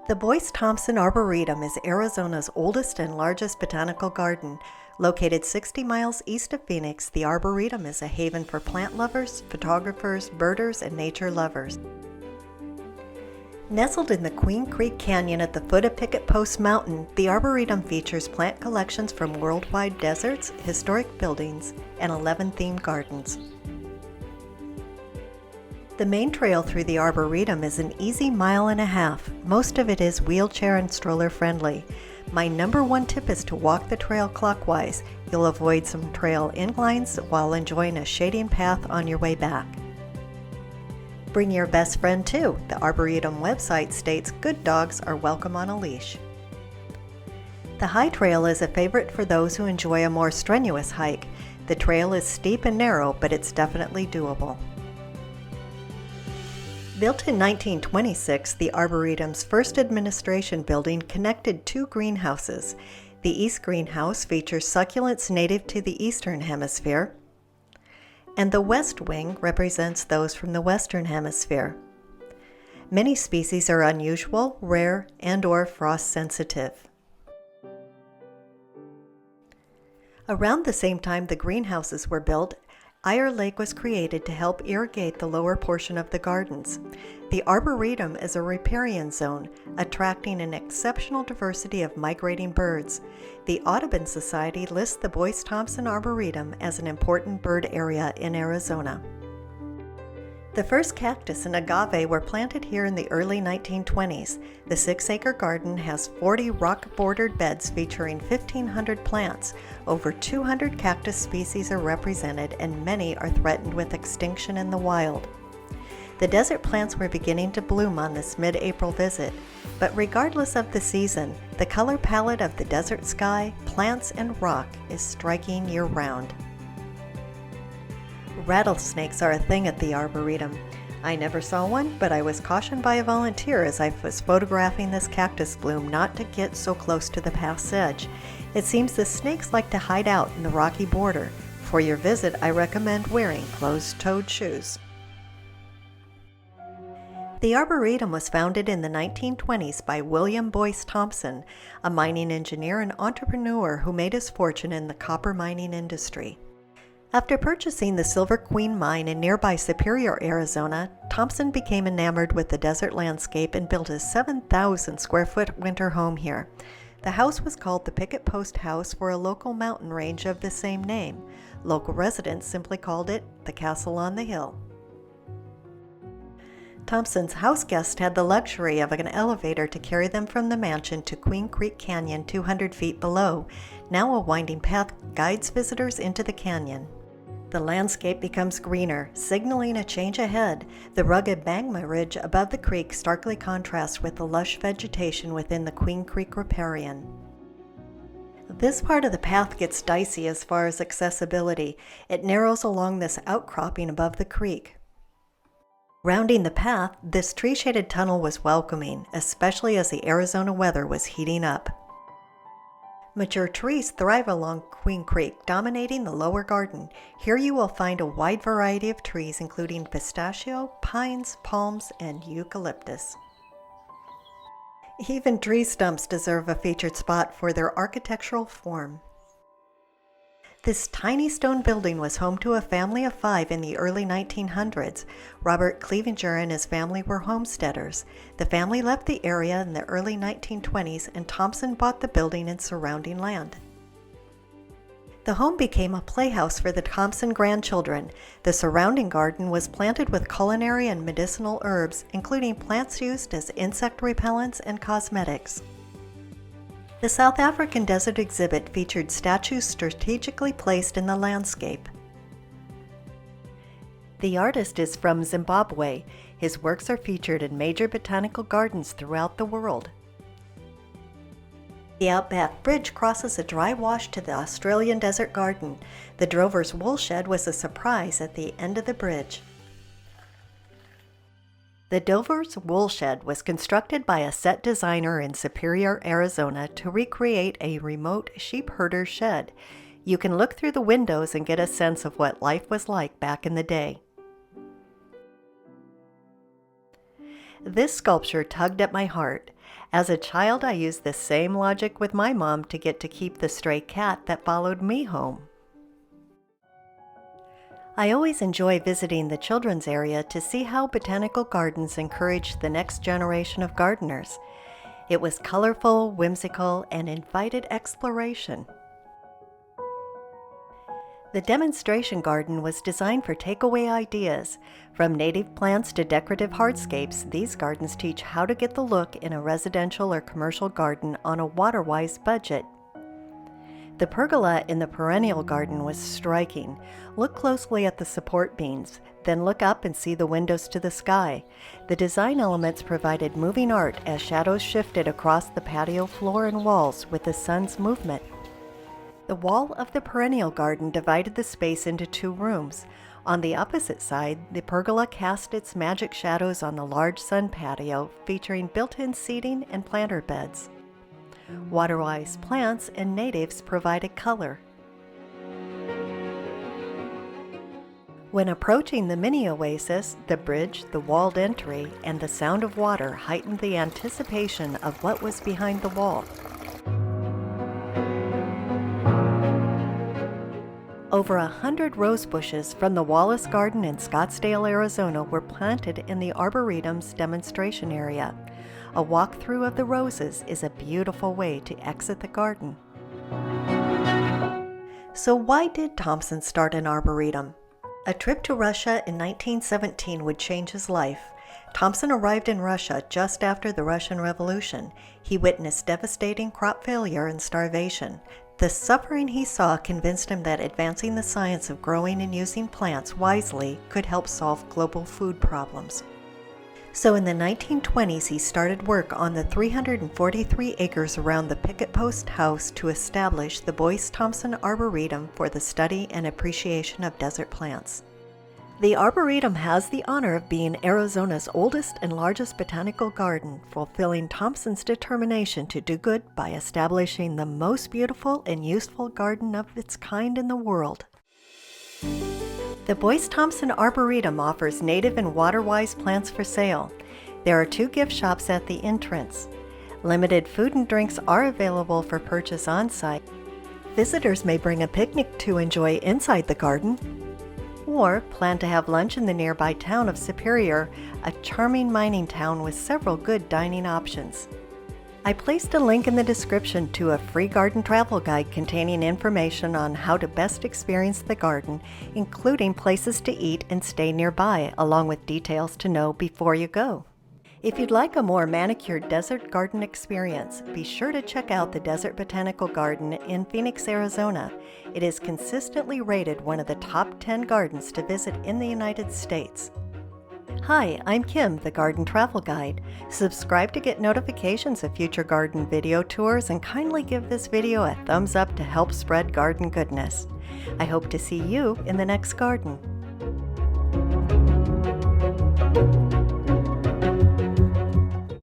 The Boyce Thompson Arboretum is Arizona's oldest and largest botanical garden. Located 60 miles east of Phoenix, the Arboretum is a haven for plant lovers, photographers, birders, and nature lovers. Nestled in the Queen Creek Canyon at the foot of Picketpost Mountain, the Arboretum features plant collections from worldwide deserts, historic buildings, and 11 themed gardens. The main trail through the Arboretum is an easy mile and a half. Most of it is wheelchair and stroller friendly. My number one tip is to walk the trail clockwise. You'll avoid some trail inclines while enjoying a shading path on your way back. Bring your best friend too. The Arboretum website states good dogs are welcome on a leash. The high trail is a favorite for those who enjoy a more strenuous hike. The trail is steep and narrow, but it's definitely doable. Built in 1926, the Arboretum's first administration building connected two greenhouses. The East Greenhouse features succulents native to the Eastern Hemisphere, and the West Wing represents those from the Western Hemisphere. Many species are unusual, rare, and/or frost-sensitive. Around the same time the greenhouses were built, Eyre Lake was created to help irrigate the lower portion of the gardens. The Arboretum is a riparian zone, attracting an exceptional diversity of migrating birds. The Audubon Society lists the Boyce Thompson Arboretum as an important bird area in Arizona. The first cactus and agave were planted here in the early 1920s. The 6-acre garden has 40 rock-bordered beds featuring 1,500 plants. Over 200 cactus species are represented, and many are threatened with extinction in the wild. The desert plants were beginning to bloom on this mid-April visit, but regardless of the season, the color palette of the desert sky, plants, and rock is striking year-round. Rattlesnakes are a thing at the Arboretum. I never saw one, but I was cautioned by a volunteer as I was photographing this cactus bloom not to get so close to the path's edge. It seems the snakes like to hide out in the rocky border. For your visit, I recommend wearing closed-toed shoes. The Arboretum was founded in the 1920s by William Boyce Thompson, a mining engineer and entrepreneur who made his fortune in the copper mining industry. After purchasing the Silver Queen mine in nearby Superior, Arizona, Thompson became enamored with the desert landscape and built a 7,000 square foot winter home here. The house was called the Picketpost House for a local mountain range of the same name. Local residents simply called it the Castle on the Hill. Thompson's house guests had the luxury of an elevator to carry them from the mansion to Queen Creek Canyon 200 feet below. Now a winding path guides visitors into the canyon. The landscape becomes greener, signaling a change ahead. The rugged magma ridge above the creek starkly contrasts with the lush vegetation within the Queen Creek riparian. This part of the path gets dicey as far as accessibility. It narrows along this outcropping above the creek. Rounding the path, this tree-shaded tunnel was welcoming, especially as the Arizona weather was heating up. Mature trees thrive along Queen Creek, dominating the lower garden. Here you will find a wide variety of trees including pistachio, pines, palms, and eucalyptus. Even tree stumps deserve a featured spot for their architectural form. This tiny stone building was home to a family of 5 in the early 1900s. Robert Clevenger and his family were homesteaders. The family left the area in the early 1920s, and Thompson bought the building and surrounding land. The home became a playhouse for the Thompson grandchildren. The surrounding garden was planted with culinary and medicinal herbs, including plants used as insect repellents and cosmetics. The South African desert exhibit featured statues strategically placed in the landscape. The artist is from Zimbabwe. His works are featured in major botanical gardens throughout the world. The Outback Bridge crosses a dry wash to the Australian Desert Garden. The drover's wool shed was a surprise at the end of the bridge. The Dover's Wool Shed was constructed by a set designer in Superior, Arizona to recreate a remote sheep herder's shed. You can look through the windows and get a sense of what life was like back in the day. This sculpture tugged at my heart. As a child, I used this same logic with my mom to get to keep the stray cat that followed me home. I always enjoy visiting the children's area to see how botanical gardens encourage the next generation of gardeners. It was colorful, whimsical, and invited exploration. The demonstration garden was designed for takeaway ideas. From native plants to decorative hardscapes, these gardens teach how to get the look in a residential or commercial garden on a water-wise budget. The pergola in the perennial garden was striking. Look closely at the support beams, then look up and see the windows to the sky. The design elements provided moving art as shadows shifted across the patio floor and walls with the sun's movement. The wall of the perennial garden divided the space into 2 rooms. On the opposite side, the pergola cast its magic shadows on the large sun patio, featuring built-in seating and planter beds. Water-wise plants and natives provided color. When approaching the mini oasis, the bridge, the walled entry, and the sound of water heightened the anticipation of what was behind the wall. Over 100 rose bushes from the Wallace Garden in Scottsdale, Arizona were planted in the Arboretum's demonstration area. A walkthrough of the roses is a beautiful way to exit the garden. So why did Thompson start an arboretum? A trip to Russia in 1917 would change his life. Thompson arrived in Russia just after the Russian Revolution. He witnessed devastating crop failure and starvation. The suffering he saw convinced him that advancing the science of growing and using plants wisely could help solve global food problems. So in the 1920s, he started work on the 343 acres around the Picketpost house to establish the Boyce Thompson Arboretum for the study and appreciation of desert plants. The Arboretum has the honor of being Arizona's oldest and largest botanical garden, fulfilling Thompson's determination to do good by establishing the most beautiful and useful garden of its kind in the world. The Boyce Thompson Arboretum offers native and water-wise plants for sale. There are 2 gift shops at the entrance. Limited food and drinks are available for purchase on-site. Visitors may bring a picnic to enjoy inside the garden, or plan to have lunch in the nearby town of Superior, a charming mining town with several good dining options. I placed a link in the description to a free garden travel guide containing information on how to best experience the garden, including places to eat and stay nearby, along with details to know before you go. If you'd like a more manicured desert garden experience, be sure to check out the Desert Botanical Garden in Phoenix, Arizona. It is consistently rated one of the top 10 gardens to visit in the United States. Hi, I'm Kim, the Garden Travel Guide. Subscribe to get notifications of future garden video tours and kindly give this video a thumbs up to help spread garden goodness. I hope to see you in the next garden.